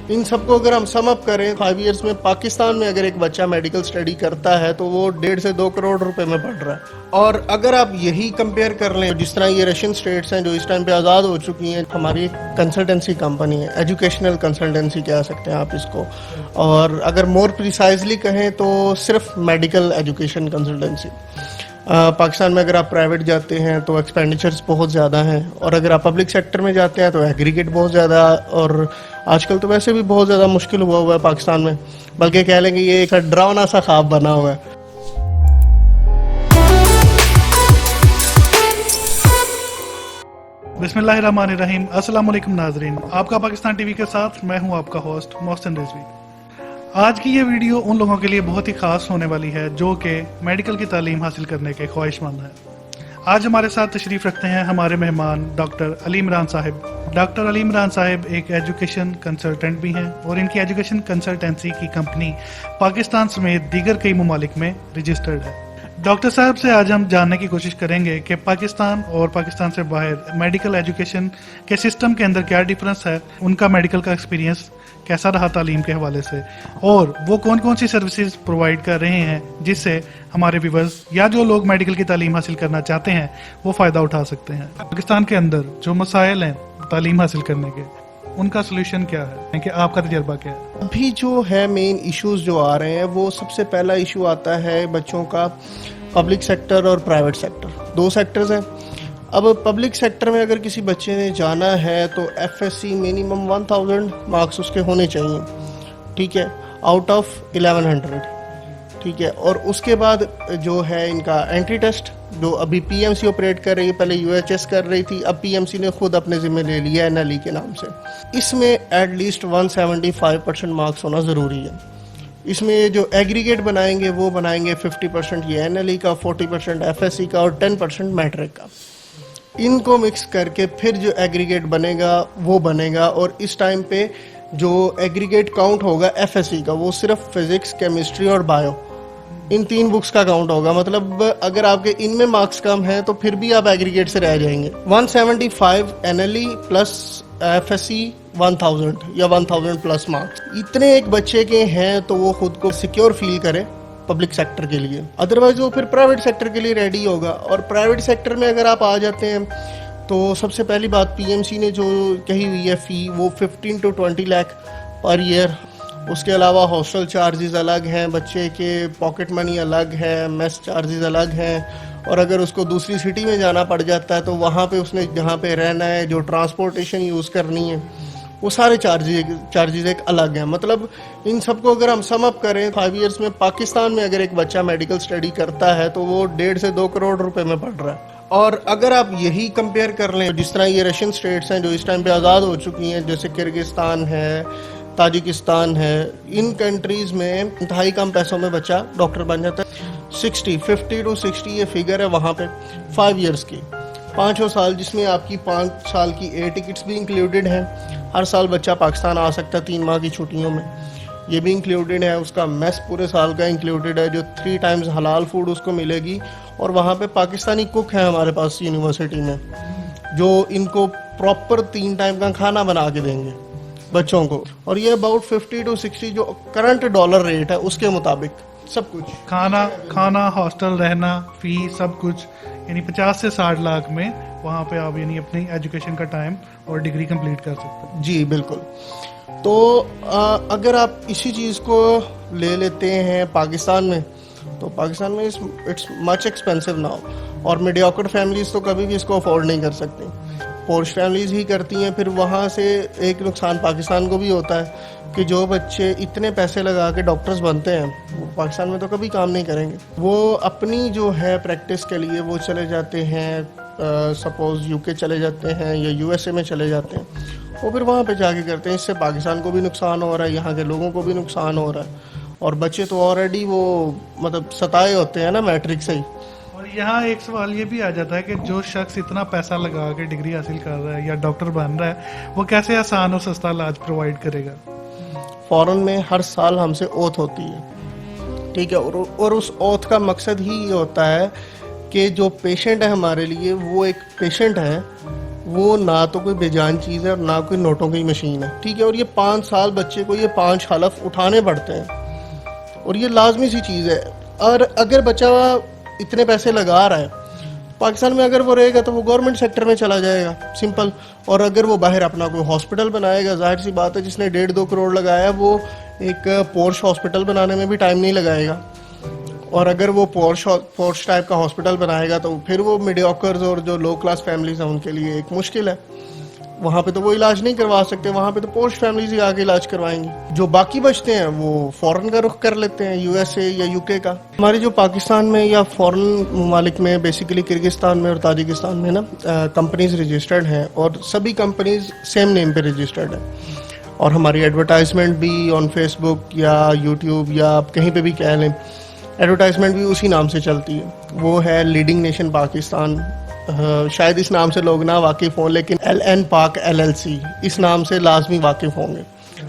ان سب کو اگر ہم سم اپ کریں 5 ایئرس میں پاکستان میں اگر ایک بچہ میڈیکل اسٹڈی کرتا ہے تو وہ 1.5 سے 2 کروڑ روپے میں پڑھ رہا ہے. اور اگر آپ یہی کمپیئر کر لیں جس طرح یہ رشین اسٹیٹس ہیں جو اس ٹائم پہ آزاد ہو چکی ہیں, ہماری کنسلٹنسی کمپنی ہے, ایجوکیشنل کنسلٹنسی کہہ سکتے ہیں آپ اس کو, اور اگر مور پریسائزلی کہیں تو صرف میڈیکل ایجوکیشن کنسلٹنسی. پاکستان میں اگر آپ پرائیویٹ جاتے ہیں تو ایکسپینڈیچرز بہت زیادہ ہیں, اور اگر آپ پبلک سیکٹر میں جاتے ہیں تو ایگریگیٹ بہت زیادہ, اور آج کل تو ویسے بھی بہت زیادہ مشکل ہوا ہے پاکستان میں, بلکہ کہہ لیں گے یہ ایک ڈراؤنا سا خواب بنا ہوا ہے. بسم اللہ الرحمن الرحیم. السلام علیکم ناظرین, آپ کا پاکستان ٹی وی کے ساتھ میں ہوں آپ کا ہوسٹ محسن رضوی. آج کی یہ ویڈیو ان لوگوں کے لیے بہت ہی خاص ہونے والی ہے جو کہ میڈیکل کی تعلیم حاصل کرنے کے خواہش مند ہیں. آج ہمارے ساتھ تشریف رکھتے ہیں ہمارے مہمان ڈاکٹر علی عمران صاحب. ڈاکٹر علی عمران صاحب ایک ایجوکیشن کنسلٹنٹ بھی ہیں اور ان کی ایجوکیشن کنسلٹنسی کی کمپنی پاکستان سمیت دیگر کئی ممالک میں رجسٹرڈ ہے. ڈاکٹر صاحب سے آج ہم جاننے کی کوشش کریں گے کہ پاکستان اور پاکستان سے باہر میڈیکل ایجوکیشن کے سسٹم کے اندر کیا ڈیفرنس ہے, ان کا میڈیکل کا ایکسپیرینس کیسا رہا تعلیم کے حوالے سے, اور وہ کون کون سی سروسز پرووائڈ کر رہے ہیں جس سے ہمارے ویورز یا جو لوگ میڈیکل کی تعلیم حاصل کرنا چاہتے ہیں وہ فائدہ اٹھا سکتے ہیں. پاکستان کے اندر جو مسائل ہیں تعلیم حاصل کرنے کے, ان کا سولوشن کیا ہے, کہ آپ کا تجربہ کیا ہے؟ ابھی جو ہے مین ایشوز جو آ رہے ہیں وہ سب سے پہلا ایشو آتا ہے بچوں کا پبلک سیکٹر اور پرائیویٹ سیکٹر, 2 سیکٹرز ہیں. اب پبلک سیکٹر میں اگر کسی بچے نے جانا ہے تو ایف ایس سی منیمم 1000 مارکس اس کے ہونے چاہیے, ٹھیک ہے, آؤٹ آف 1100, ٹھیک ہے. اور اس کے بعد جو ہے ان کا انٹری ٹیسٹ جو ابھی پی ایم سی آپریٹ کر رہی ہے, پہلے یو ایچ ایس کر رہی تھی, اب پی ایم سی نے خود اپنے ذمہ لے لیا این ایل ای کے نام سے. اس میں ایٹ لیسٹ 175% مارکس ہونا ضروری ہے. اس میں جو ایگریگیٹ بنائیں گے وہ بنائیں گے 50% یہ این ایل ای کا, 40% ایف ایس سی کا اور 10% میٹرک کا. ان کو مکس کر کے پھر جو ایگریگیٹ بنے گا وہ بنے گا, اور اس ٹائم پہ جو ایگریگیٹ کاؤنٹ ہوگا ایف ایس سی کا وہ صرف فزکس, کیمسٹری اور بایو, ان 3 بکس کا کاؤنٹ ہوگا. مطلب اگر آپ کے ان میں مارکس کم ہیں تو پھر بھی آپ ایگریگیٹ سے رہ جائیں گے. 175 N L E plus F S C 1000 یا 1000 پلس مارکس اتنے ایک بچے کے ہیں تو وہ خود کو سیکیور فیل کرے پبلک سیکٹر کے لیے. ادروائز وہ پھر پرائیویٹ سیکٹر کے لیے ریڈی ہوگا. اور پرائیویٹ سیکٹر میں اگر آپ آ جاتے ہیں تو سب سے پہلی بات پی ایم سی نے جو کہی ہوئی ہے فی وہ 15 to 20 لاکھ پر ایئر. اس کے علاوہ ہاسٹل چارجز الگ ہیں, بچے کے پاکٹ منی الگ ہے, میس چارجز الگ ہیں, اور اگر اس کو دوسری سٹی میں جانا پڑ جاتا ہے تو وہاں پہ اس نے جہاں پہ رہنا ہے, جو ٹرانسپورٹیشن یوز کرنی ہے, وہ سارے چارجز ایک الگ ہیں. مطلب ان سب کو اگر ہم سم اپ کریں 5 ایئرس میں پاکستان میں اگر ایک بچہ میڈیکل اسٹڈی کرتا ہے تو وہ 1.5 سے 2 کروڑ روپے میں پڑھ رہا ہے. اور اگر آپ یہی کمپیئر کر لیں جس طرح یہ رشین اسٹیٹس ہیں جو اس ٹائم پہ آزاد ہو چکی ہیں, جیسے کرگستان ہے, تاجکستان ہے, ان کنٹریز میں انتہائی کم پیسوں میں بچہ ڈاکٹر بن جاتا ہے. 50 to 60 یہ فگر ہے وہاں پہ 5 ایئرس کی, 5 سال, جس میں آپ کی 5 سال کی ایئر ٹکٹس بھی انکلوڈیڈ ہیں. ہر سال بچہ پاکستان آ سکتا ہے 3 ماہ کی چھٹیوں میں, یہ بھی انکلوڈیڈ ہے. اس کا میس پورے سال کا انکلوڈیڈ ہے, جو 3 ٹائمز حلال فوڈ اس کو ملے گی. اور وہاں پہ پاکستانی کک ہیں ہمارے پاس یونیورسٹی میں جو ان کو پراپر 3 ٹائم کا کھانا بنا کے دیں گے بچوں کو. اور یہ اباؤٹ 50 to 60 جو کرنٹ ڈالر ریٹ ہے اس کے مطابق سب کچھ, کھانا ہاسٹل رہنا فی سب کچھ, یعنی 50 سے 60 لاکھ میں وہاں پہ آپ یعنی اپنی ایجوکیشن کا ٹائم اور ڈگری کمپلیٹ کر سکتے ہیں. جی بالکل. تو اگر آپ اسی چیز کو لے لیتے ہیں پاکستان میں تو پاکستان میں اٹس مچ ایکسپینسو ناؤ, اور میڈیوکر فیملیز تو کبھی بھی اس کو افورڈ نہیں کر سکتی, پورش فیملیز ہی کرتی ہیں. پھر وہاں سے ایک نقصان پاکستان کو بھی ہوتا ہے کہ جو بچے اتنے پیسے لگا کے ڈاکٹرز بنتے ہیں وہ پاکستان میں تو کبھی کام نہیں کریں گے. وہ اپنی جو ہے پریکٹس کے لیے وہ چلے جاتے ہیں, سپوز یو کے چلے جاتے ہیں یا یو ایس اے میں چلے جاتے ہیں, وہ پھر وہاں پہ جا کے کرتے ہیں. اس سے پاکستان کو بھی نقصان ہو رہا ہے, یہاں کے لوگوں کو بھی نقصان ہو رہا ہے, اور بچے تو آلریڈی وہ مطلب ستائے ہوتے ہیں نا میٹرک سے ہی. اور یہاں ایک سوال یہ بھی آ جاتا ہے کہ جو شخص اتنا پیسہ لگا کے ڈگری حاصل کر رہا ہے یا ڈاکٹر بن رہا ہے وہ کیسے آسان اور سستا علاج پرووائڈ کرے گا؟ فورن میں ہر سال ہم سے اوتھ ہوتی ہے, ٹھیک ہے, اور اس اوتھ کا مقصد ہی یہ ہوتا ہے کہ جو پیشنٹ ہے ہمارے لیے وہ ایک پیشنٹ ہے وہ نہ تو کوئی بے جان چیز ہے اور نہ کوئی نوٹوں کی مشین ہے، ٹھیک ہے. اور یہ 5 سال بچے کو یہ 5 حلف اٹھانے پڑتے ہیں اور یہ لازمی سی چیز ہے. اور اگر بچہ اتنے پیسے لگا رہا ہے پاکستان میں، اگر وہ رہے گا تو وہ گورنمنٹ سیکٹر میں چلا جائے گا، سمپل. اور اگر وہ باہر اپنا کوئی ہاسپٹل بنائے گا، ظاہر سی بات ہے جس نے 1.5-2 کروڑ لگایا وہ ایک پورش ہاسپٹل بنانے میں بھی ٹائم نہیں لگائے گا. اور اگر وہ پورش ٹائپ کا ہاسپٹل بنائے گا تو پھر وہ میڈیوکرز اور جو لو کلاس فیملیز ہیں ان کے لیے ایک مشکل ہے. وہاں پہ تو وہ علاج نہیں کروا سکتے، وہاں پہ تو پورش فیملیز ہی آگے علاج کروائیں گی. جو باقی بچتے ہیں وہ فورن کا رخ کر لیتے ہیں، یو ایس اے یا یو کے کا. ہماری جو پاکستان میں یا فورن ممالک میں، بیسیکلی کرغزستان میں اور تاجکستان میں نا کمپنیز رجسٹرڈ ہیں اور سبھی کمپنیز سیم نیم پہ رجسٹرڈ ہیں. اور ہماری ایڈورٹائزمنٹ بھی آن فیس بک یا یوٹیوب یا آپ کہیں پہ بھی کہہ لیں، ایڈورٹائزمنٹ بھی اسی نام سے چلتی ہے. وہ ہے لیڈنگ نیشن پاکستان. شاید اس نام سے لوگ نہ واقف ہوں، لیکن LN پاک LLC اس نام سے لازمی واقف ہوں گے.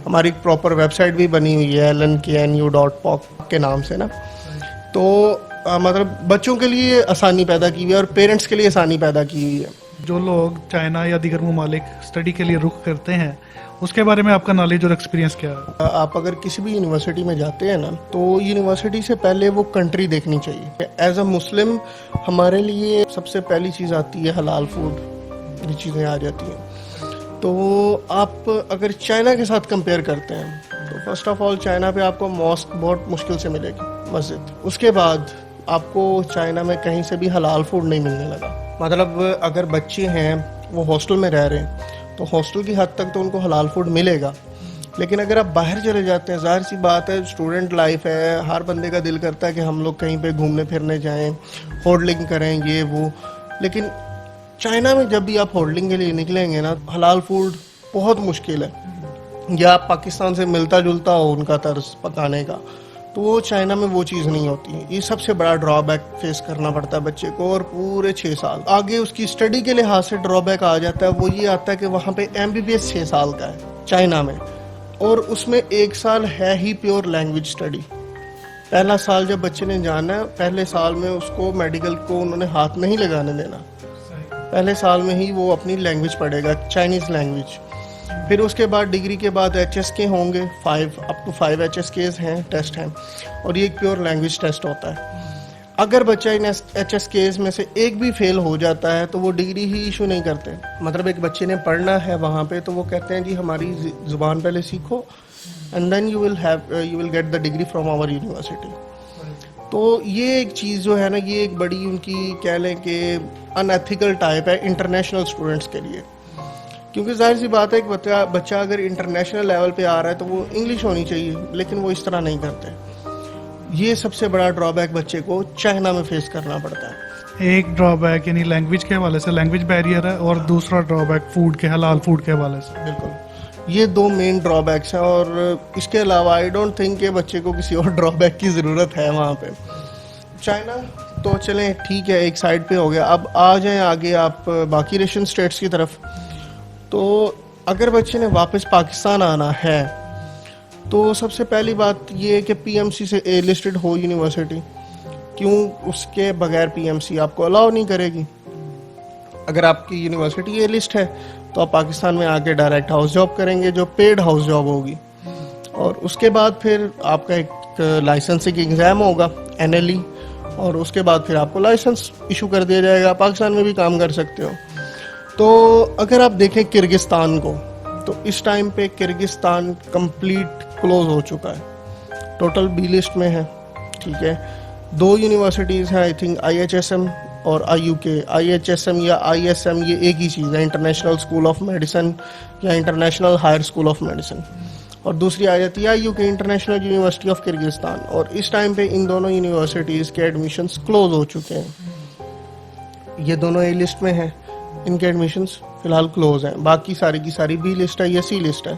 ہماری ایک پراپر ویب سائٹ بھی بنی ہوئی ہے lnknu.pak کے نام سے نا. تو مطلب بچوں کے لیے آسانی پیدا کی ہوئی ہے اور پیرنٹس کے لیے آسانی پیدا کی ہوئی ہے. جو لوگ چائنا یا دیگر ممالک اسٹڈی کے لیے رخ کرتے ہیں اس کے بارے میں آپ کا نالج اور ایکسپیرینس کیا ہے؟ آپ اگر کسی بھی یونیورسٹی میں جاتے ہیں نا تو یونیورسٹی سے پہلے وہ کنٹری دیکھنی چاہیے. ایز اے مسلم ہمارے لیے سب سے پہلی چیز آتی ہے حلال فوڈ، یہ چیزیں آ جاتی ہیں. تو آپ اگر چائنا کے ساتھ کمپیئر کرتے ہیں تو فرسٹ آف آل چائنا پہ آپ کو ماسک بہت مشکل سے ملے گی، مسجد. اس کے بعد آپ کو چائنا میں کہیں سے بھی حلال فوڈ نہیں ملنے لگا. مطلب اگر بچے ہیں وہ ہاسٹل میں رہ رہے ہیں تو ہاسٹل کی حد تک تو ان کو حلال فوڈ ملے گا. لیکن اگر آپ باہر چلے جاتے ہیں، ظاہر سی بات ہے اسٹوڈنٹ لائف ہے، ہر بندے کا دل کرتا ہے کہ ہم لوگ کہیں پہ گھومنے پھرنے جائیں، ہولڈنگ کریں یہ وہ. لیکن چائنا میں جب بھی آپ ہولڈنگ کے لیے نکلیں گے نا حلال فوڈ بہت مشکل ہے. یا پاکستان سے ملتا جلتا ہو ان کا طرز پکانے کا تو وہ چائنا میں وہ چیز نہیں ہوتی. یہ سب سے بڑا ڈرا بیک فیس کرنا پڑتا ہے بچے کو. اور پورے 6 سال آگے اس کی اسٹڈی کے لحاظ سے ڈرا بیک آ جاتا ہے. وہ یہ آتا ہے کہ وہاں پہ MBBS 6 سال کا ہے چائنا میں، اور اس میں 1 سال ہے ہی پیور لینگویج اسٹڈی. پہلا سال جب بچے نے جانا ہے، پہلے سال میں اس کو میڈیکل کو انہوں نے ہاتھ نہیں لگانے دینا. پہلے سال میں ہی وہ اپنی لینگویج پڑھے گا، چائنیز لینگویج. پھر اس کے بعد ڈگری کے بعد HSK ہوں گے، 5 HSKs ہیں، ٹیسٹ ہیں، اور یہ ایک پیور لینگویج ٹیسٹ ہوتا ہے. اگر بچہ ان HSKs میں سے ایک بھی فیل ہو جاتا ہے تو وہ ڈگری ہی ایشو نہیں کرتے. مطلب ایک بچے نے پڑھنا ہے وہاں پہ تو وہ کہتے ہیں جی ہماری زبان پہلے سیکھو and then you will get the degree from our university. تو یہ ایک چیز جو ہے نا، یہ ایک بڑی ان کی کہہ لیں کہ ان ایتھیکل ٹائپ ہے انٹرنیشنل اسٹوڈنٹس کے لیے. کیونکہ ظاہر سی بات ہے ایک بچہ اگر انٹرنیشنل لیول پہ آ رہا ہے تو وہ انگلش ہونی چاہیے، لیکن وہ اس طرح نہیں کرتے. یہ سب سے بڑا ڈرا بیک بچے کو چائنا میں فیس کرنا پڑتا ہے. ایک ڈرا بیک یعنی لینگویج کے حوالے سے لینگویج بیریئر ہے، اور دوسرا ڈرا بیک فوڈ کے، حلال فوڈ کے حوالے سے. بالکل، یہ 2 مین ڈرا بیکس ہیں. اور اس کے علاوہ آئی ڈونٹ تھنک کہ بچے کو کسی اور ڈرا بیک کی ضرورت ہے وہاں پہ. چائنا تو چلیں ٹھیک ہے ایک سائڈ پہ ہو گیا. اب آ جائیں آگے آپ باقی ریشن اسٹیٹس کی طرف. تو اگر بچے نے واپس پاکستان آنا ہے تو سب سے پہلی بات یہ ہے کہ PMC سے A لسٹڈ ہو یونیورسٹی. کیوں؟ اس کے بغیر PMC آپ کو الاؤ نہیں کرے گی. اگر آپ کی یونیورسٹی A لسٹ ہے تو آپ پاکستان میں آ کے ڈائریکٹ ہاؤس جاب کریں گے جو پیڈ ہاؤس جاب ہوگی. اور اس کے بعد پھر آپ کا ایک لائسنسنگ ایگزام ہوگا NLE، اور اس کے بعد پھر آپ کو لائسنس ایشو کر دیا جائے گا، پاکستان میں بھی کام کر سکتے ہو. تو اگر آپ دیکھیں کرغزستان کو تو اس ٹائم پہ کرغزستان کمپلیٹ کلوز ہو چکا ہے، ٹوٹل B لسٹ میں ہے. ٹھیک ہے، 2 یونیورسٹیز ہیں آئی تھنک IHSM اور IUK. IHSM یا ISM یہ ایک ہی چیز ہے، انٹرنیشنل اسکول آف میڈیسن یا international higher school of medicine. اور دوسری آ جاتی ہے IUK، international university of Kyrgyzstan. اور اس ٹائم پہ ان دونوں یونیورسٹیز کے ایڈمیشنز کلوز ہو چکے ہیں. یہ دونوں A لسٹ میں ہیں، ان کے ایڈمیشنز فی الحال کلوز ہیں. باقی ساری کی ساری B لسٹ ہے یا C لسٹ ہے.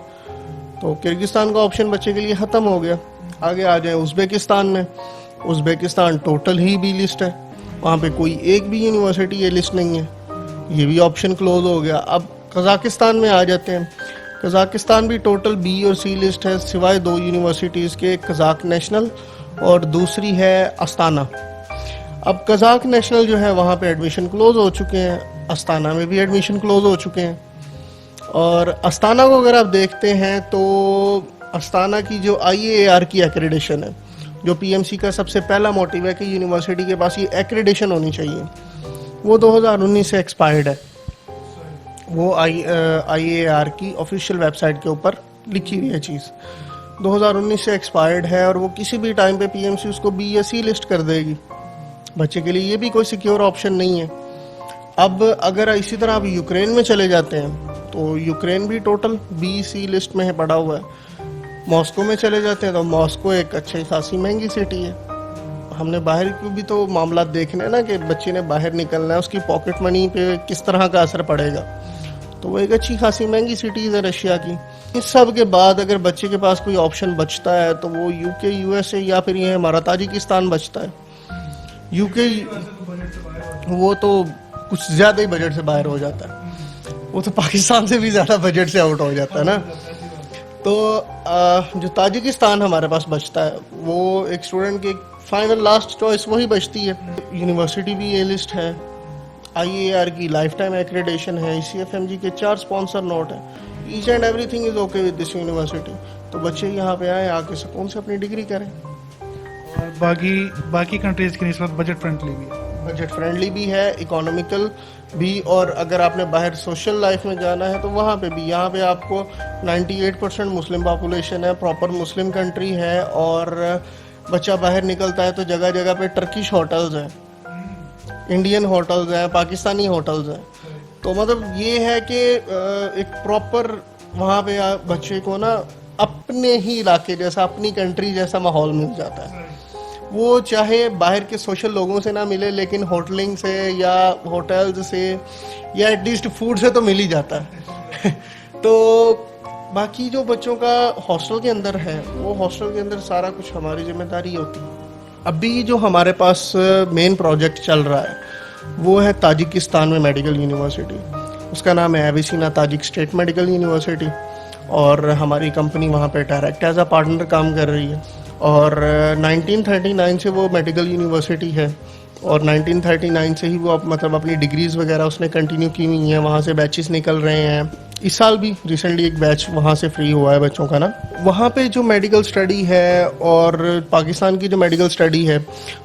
تو کرغزستان کا آپشن بچے کے لیے ختم ہو گیا. آگے آ جائیں ازبیکستان میں. ازبیکستان ٹوٹل ہی B لسٹ ہے، وہاں پہ کوئی ایک بھی یونیورسٹی A لسٹ نہیں ہے، یہ بھی آپشن کلوز ہو گیا. اب قزاقستان میں آ جاتے ہیں. قزاقستان بھی ٹوٹل B اور C لسٹ ہے سوائے 2 یونیورسٹیز کے، قزاق نیشنل اور دوسری ہے استانا. اب قزاق نیشنل جو ہے وہاں پہ ایڈمیشن کلوز ہو چکے ہیں. استانا میں بھی ایڈمیشن کلوز ہو چکے ہیں. اور استانا کو اگر آپ دیکھتے ہیں تو استانا کی جو IAAR کی ایکریڈیشن ہے, جو PMC کا سب سے پہلا موٹیو ہے کہ یونیورسٹی کے پاس یہ ایکریڈیشن ہونی چاہیے, وہ 2019 سے ایکسپائرڈ ہے. وہ IAAR کی آفیشیل ویب سائٹ کے اوپر لکھی ہوئی ہے چیز, 2019 سے ایکسپائرڈ ہے, اور وہ کسی بھی ٹائم پہ PMC اس کو B یا C لسٹ کر دے گی. بچے کے لیے یہ بھی کوئی سیکیور آپشن نہیں ہے. اب اگر اسی طرح آپ یوکرین میں چلے جاتے ہیں تو یوکرین بھی ٹوٹل BC لسٹ میں ہے, پڑا ہوا ہے. ماسکو میں چلے جاتے ہیں تو ماسکو ایک اچھی خاصی مہنگی سٹی ہے. ہم نے باہر کی بھی تو معاملات دیکھنے ہیں نا, کہ بچے نے باہر نکلنا ہے, اس کی پاکٹ منی پہ کس طرح کا اثر پڑے گا. تو وہ ایک اچھی خاصی مہنگی سٹیز ہے رشیا کی. اس سب کے بعد اگر بچے کے پاس کوئی آپشن بچتا ہے تو وہ UK USA یا پھر یہ ہمارا تاجکستان بچتا ہے. UK وہ تو کچھ زیادہ ہی بجٹ سے باہر ہو جاتا ہے, وہ تو پاکستان سے بھی زیادہ بجٹ سے آؤٹ ہو جاتا ہے نا. تو جو تاجکستان ہمارے پاس بچتا ہے وہ ایک اسٹوڈنٹ کی فائنل لاسٹ چوائس وہی بچتی ہے. یونیورسٹی بھی A لسٹ ہے, IAAR کی لائف ٹائم ایکریڈیشن ہے, ECFMG کے 4 اسپانسر نوٹ ہیں. Each and everything is okay with this university. تو بچے یہاں پہ آئیں, آ کے سکون سے اپنی ڈگری کریں. اور باقی کنٹریز کی نسبت بجٹ فرینڈلی بھی ہے. بجٹ فرینڈلی بھی ہے, اکانومیکل بھی, اور اگر آپ نے باہر سوشل لائف میں جانا ہے تو وہاں پہ بھی. یہاں پہ آپ کو 98% مسلم پاپولیشن ہے, پراپر مسلم کنٹری ہے, اور بچہ باہر نکلتا ہے تو جگہ جگہ پہ ٹرکش ہوٹلز ہیں, انڈین ہوٹلز ہیں, پاکستانی ہوٹلز ہیں. تو مطلب یہ ہے کہ ایک پراپر وہاں پہ بچے کو نا اپنے ہی علاقے جیسا, اپنی کنٹری جیسا ماحول مل جاتا ہے. وہ چاہے باہر کے سوشل لوگوں سے نہ ملے, لیکن ہوٹلنگ سے یا ہوٹلز سے یا ایٹ لیسٹ فوڈ سے تو مل ہی جاتا ہے. تو باقی جو بچوں کا ہاسٹل کے اندر ہے, وہ ہاسٹل کے اندر سارا کچھ ہماری ذمہ داری ہوتی ہے. ابھی جو ہمارے پاس مین پروجیکٹ چل رہا ہے وہ ہے تاجکستان میں میڈیکل یونیورسٹی. اس کا نام ہے Avicenna Tajik state medical university, اور ہماری کمپنی وہاں پہ ڈائریکٹ ایز اے پارٹنر کام کر رہی ہے. اور 1939 سے وہ میڈیکل یونیورسٹی ہے, اور 1939 سے ہی وہ مطلب اپنی ڈگریز وغیرہ اس نے کنٹینیو کی ہوئی ہیں. وہاں سے بیچز نکل رہے ہیں. اس سال بھی ریسنٹلی ایک بیچ وہاں سے فری ہوا ہے بچوں کا نا. وہاں پہ جو میڈیکل اسٹڈی ہے اور پاکستان کی جو میڈیکل اسٹڈی ہے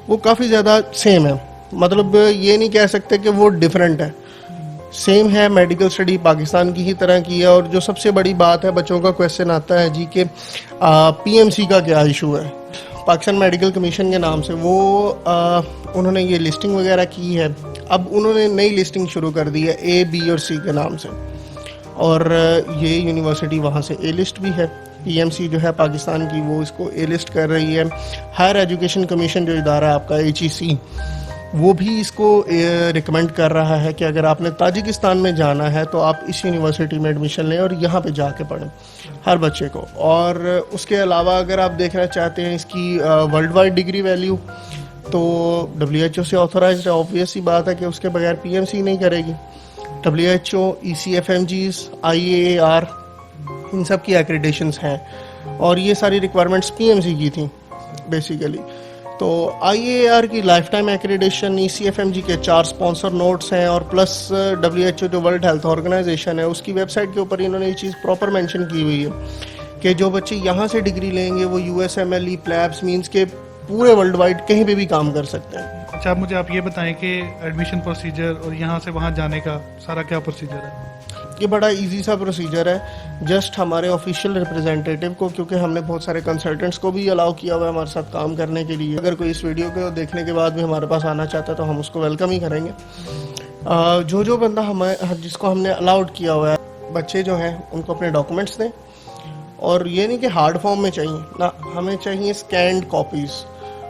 وہ کافی زیادہ سیم ہے. مطلب یہ نہیں کہہ سکتے کہ وہ ڈفرینٹ ہے, سیم ہے. میڈیکل اسٹڈی پاکستان کی ہی طرح کی ہے. اور جو سب سے بڑی بات ہے, بچوں کا کویشچن آتا ہے جی کہ PMC کا کیا ایشو ہے. پاکستان میڈیکل کمیشن کے نام سے وہ انہوں نے یہ لسٹنگ وغیرہ کی ہے. اب انہوں نے نئی لسٹنگ شروع کر دی ہے A, B اور C کے نام سے, اور یہ یونیورسٹی وہاں سے A لسٹ بھی ہے. PMC جو ہے پاکستان کی وہ اس کو A لسٹ کر رہی ہے. ہائر ایجوکیشن کمیشن جو ادارہ ہے آپ کا HEC, وہ بھی اس کو ریکمینڈ کر رہا ہے کہ اگر آپ نے تاجکستان میں جانا ہے تو آپ اس یونیورسٹی میں ایڈمیشن لیں اور یہاں پہ جا کے پڑھیں ہر بچے کو. اور اس کے علاوہ اگر آپ دیکھنا چاہتے ہیں اس کی ورلڈ وائڈ ڈگری ویلیو, تو WHO سے آتھورائزڈ ہے. آبویس سی بات ہے کہ اس کے بغیر PMC نہیں کرے گی. WHO, ECFMGs, IAAR, ان سب کی ایکریڈیشنز ہیں, اور یہ ساری ریکوائرمنٹس PMC کی تھیں بیسیکلی. تو IAAR کی لائف ٹائم ایکریڈیشن, ECFMG کے 4 اسپانسر نوٹس ہیں, اور پلس WHO جو ورلڈ ہیلتھ آرگنائزیشن ہے اس کی ویب سائٹ کے اوپر انہوں نے یہ چیز پراپر مینشن کی ہوئی ہے کہ جو بچے یہاں سے ڈگری لیں گے وہ USMLE پلیبس مینس کے پورے ورلڈ وائڈ کہیں پہ بھی کام کر سکتے ہیں. اچھا, مجھے آپ یہ بتائیں کہ ایڈمیشن پروسیجر اور یہاں سے وہاں جانے کا سارا کیا پروسیجر ہے؟ یہ بڑا ایزی سا پروسیجر ہے. جسٹ ہمارے آفیشیل ریپرزینٹیٹیو کو, کیونکہ ہم نے بہت سارے کنسلٹنٹس کو بھی الاؤ کیا ہوا ہے ہمارے ساتھ کام کرنے کے لیے, اگر کوئی اس ویڈیو کو دیکھنے کے بعد بھی ہمارے پاس آنا چاہتا ہے تو ہم اس کو ویلکم ہی کریں گے. جو بندہ جس کو ہم نے الاؤڈ کیا ہوا ہے, بچے جو ہیں ان کو اپنے ڈاکومنٹس دیں, اور یہ نہیں کہ ہارڈ فارم میں چاہیے نا, ہمیں چاہیے اسکینڈ کاپیز.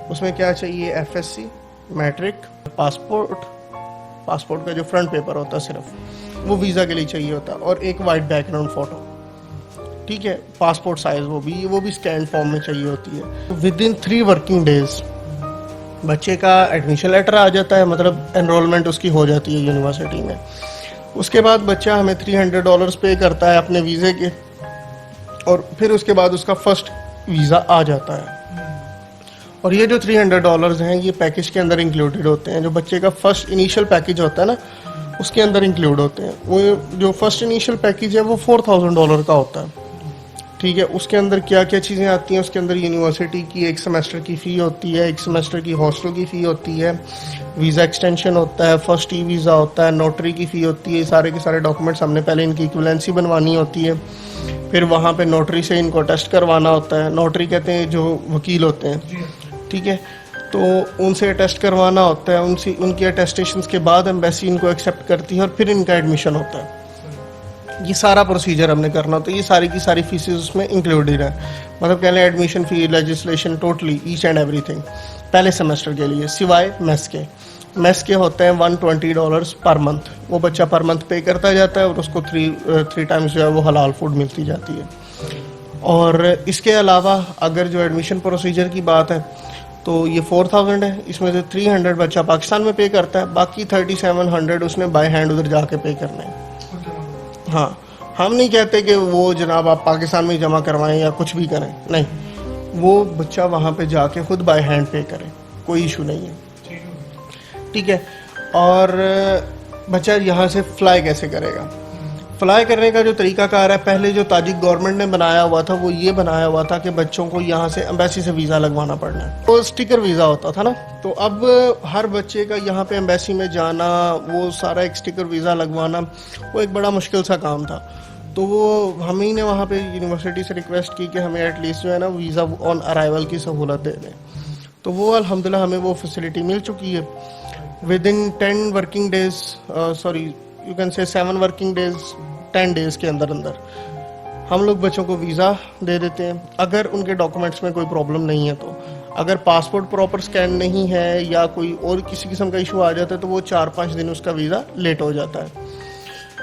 اس میں کیا چاہیے, FSC, میٹرک, پاسپورٹ کا جو فرنٹ پیپر ہوتا ہے صرف وہ ویزا کے لیے چاہیے ہوتا ہے, اور ایک وائٹ بیک گراؤنڈ فوٹو. ٹھیک ہے, پاسپورٹ سائز وہ بھی اسکین فارم میں چاہیے ہوتی ہے. ود ان 3 ورکنگ ڈیز بچے کا ایڈمیشن لیٹر آ جاتا ہے, مطلب انرولمنٹ اس کی ہو جاتی ہے یونیورسٹی میں. اس کے بعد بچہ ہمیں $300 پے کرتا ہے اپنے ویزے کے, اور پھر اس کے بعد اس کا فرسٹ ویزا آ جاتا ہے. اور یہ جو $300 ہیں یہ پیکج کے اندر انکلوڈیڈ ہوتے ہیں. جو بچے کا فرسٹ انیشیل پیکج ہوتا ہے نا, اس کے اندر انکلوڈ ہوتے ہیں. وہ جو فرسٹ انیشل پیکیج ہے وہ $4,000 کا ہوتا ہے. ٹھیک ہے, اس کے اندر کیا کیا چیزیں آتی ہیں, اس کے اندر یونیورسٹی کی 1 سیمسٹر کی فی ہوتی ہے, 1 سیمسٹر کی ہاسٹل کی فی ہوتی ہے, ویزا ایکسٹینشن ہوتا ہے, فرسٹ ای ویزا ہوتا ہے, نوٹری کی فی ہوتی ہے. سارے کے سارے ڈاکومنٹس ہم نے پہلے ان کی ایکویلنسی بنوانی ہوتی ہے, پھر وہاں پہ نوٹری سے ان کو ٹیسٹ کروانا ہوتا ہے. نوٹری کہتے ہیں جو وکیل ہوتے ہیں, ٹھیک ہے, تو ان سے ٹیسٹ کروانا ہوتا ہے. ان کی اٹیسٹیشنس کے بعد ایمبیسی ان کو ایکسیپٹ کرتی ہے اور پھر ان کا ایڈمیشن ہوتا ہے. یہ سارا پروسیجر ہم نے کرنا ہوتا ہے. یہ ساری کی ساری فیسز اس میں انکلوڈیڈ ہیں. مطلب کہہ لیں admission fee, legislation, totally each and everything پہلے سیمسٹر کے لیے, سوائے میس کے ہوتے ہیں $120 پر منتھ. وہ بچہ پر منتھ پے کرتا جاتا ہے اور اس کو 3 ٹائمز جو ہے وہ حلال فوڈ ملتی جاتی ہے. اور اس کے علاوہ اگر جو ایڈمیشن پروسیجر کی بات ہے تو یہ 4,000 ہے. اس میں سے 300 بچہ پاکستان میں پے کرتا ہے, باقی 3,700 اس نے بائی ہینڈ ادھر جا کے پے کرنے ہیں. ہاں, ہم نہیں کہتے کہ وہ جناب آپ پاکستان میں جمع کروائیں یا کچھ بھی کریں, نہیں, وہ بچہ وہاں پہ جا کے خود بائی ہینڈ پے کرے, کوئی ایشو نہیں ہے. ٹھیک ہے, اور بچہ یہاں سے فلائی کیسے کرے گا؟ فلائی کرنے کا جو طریقہ کار ہے, پہلے جو تاجک گورنمنٹ نے بنایا ہوا تھا وہ یہ بنایا ہوا تھا کہ بچوں کو یہاں سے ایمبیسی سے ویزا لگوانا پڑنا ہے. وہ اسٹیکر ویزا ہوتا تھا نا, تو اب ہر بچے کا یہاں پہ ایمبیسی میں جانا, وہ سارا ایک اسٹیکر ویزا لگوانا, وہ ایک بڑا مشکل سا کام تھا. تو وہ ہم ہی نے وہاں پہ یونیورسٹی سے ریکویسٹ کی کہ ہمیں ایٹ لیسٹ جو ہے نا ویزا آن ارائیول کی سہولت دے دیں. تو وہ الحمدللہ ہمیں وہ فیسلٹی مل چکی ہے. Within 10 working days, sorry you can say 7 working days, 10 days کے اندر ہم لوگ بچوں کو ویزا دے دیتے ہیں. اگر ان کے ڈاکومنٹس میں کوئی پرابلم نہیں ہے تو, اگر پاسپورٹ پراپر سکین نہیں ہے یا کوئی اور کسی قسم کا ایشو آ جاتا ہے تو وہ 4-5 دن اس کا ویزا لیٹ ہو جاتا ہے.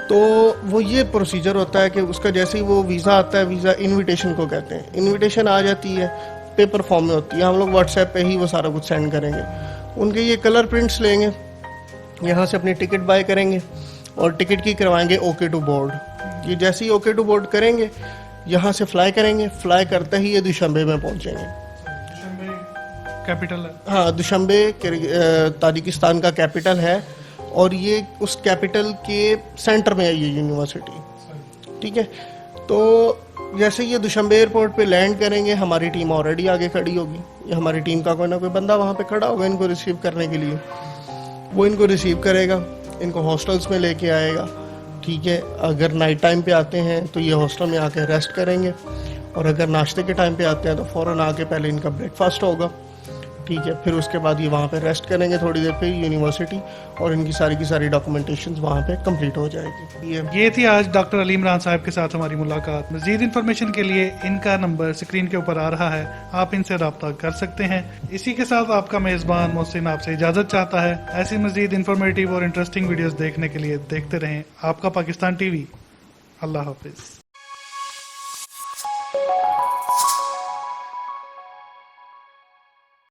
تو وہ یہ پروسیجر ہوتا ہے کہ اس کا جیسے ہی وہ ویزا آتا ہے, ویزا انویٹیشن کو کہتے ہیں, انویٹیشن آ جاتی ہے, پیپر فارم میں ہوتی ہے, ہم لوگ واٹس ایپ پہ ہی وہ سارا کچھ سینڈ کریں گے. ان کے یہ کلر پرنٹس لیں گے, یہاں سے اپنی ٹکٹ بائی کریں گے اور ٹکٹ کی کروائیں گے اوکے ٹو بورڈ. یہ جیسے ہی اوکے ٹو بورڈ کریں گے, یہاں سے فلائی کریں گے, فلائی کرتے ہی یہ دوشنبے میں پہنچیں گے. کیپٹل ہے, ہاں, دوشنبے تاجکستان کا کیپٹل ہے, اور یہ اس کیپٹل کے سینٹر میں ہے یہ یونیورسٹی. ٹھیک ہے, تو جیسے یہ دوشنبے ایئرپورٹ پہ لینڈ کریں گے, ہماری ٹیم آلریڈی آگے کھڑی ہوگی. یہ ہماری ٹیم کا کوئی نہ کوئی بندہ وہاں پہ کھڑا ہوگا ان کو ریسیو کرنے کے لیے. وہ ان کو ریسیو کرے گا, ان کو ہاسٹلس میں لے کے آئے گا. ٹھیک ہے, اگر نائٹ ٹائم پہ آتے ہیں تو یہ ہاسٹل میں آ کے ریسٹ کریں گے, اور اگر ناشتے کے ٹائم پہ آتے ہیں تو فوراً آ کے پہلے ان کا بریک فاسٹ ہوگا. ٹھیک ہے, پھر اس کے بعد یہ وہاں پہ ریسٹ کریں گے تھوڑی دیر پہ یونیورسٹی, اور ان کی ساری ڈاکومنٹیشن وہاں پہ کمپلیٹ ہو جائے گی. یہ تھی آج ڈاکٹر علی عمران صاحب کے ساتھ ہماری ملاقات. مزید انفارمیشن کے لیے ان کا نمبر اسکرین کے اوپر آ رہا ہے, آپ ان سے رابطہ کر سکتے ہیں. اسی کے ساتھ آپ کا میزبان محسن آپ سے اجازت چاہتا ہے. ایسی مزید انفارمیٹیو اور انٹرسٹنگ ویڈیوز دیکھنے کے لیے دیکھتے رہیں آپ کا پاکستان ٹی وی. اللہ حافظ.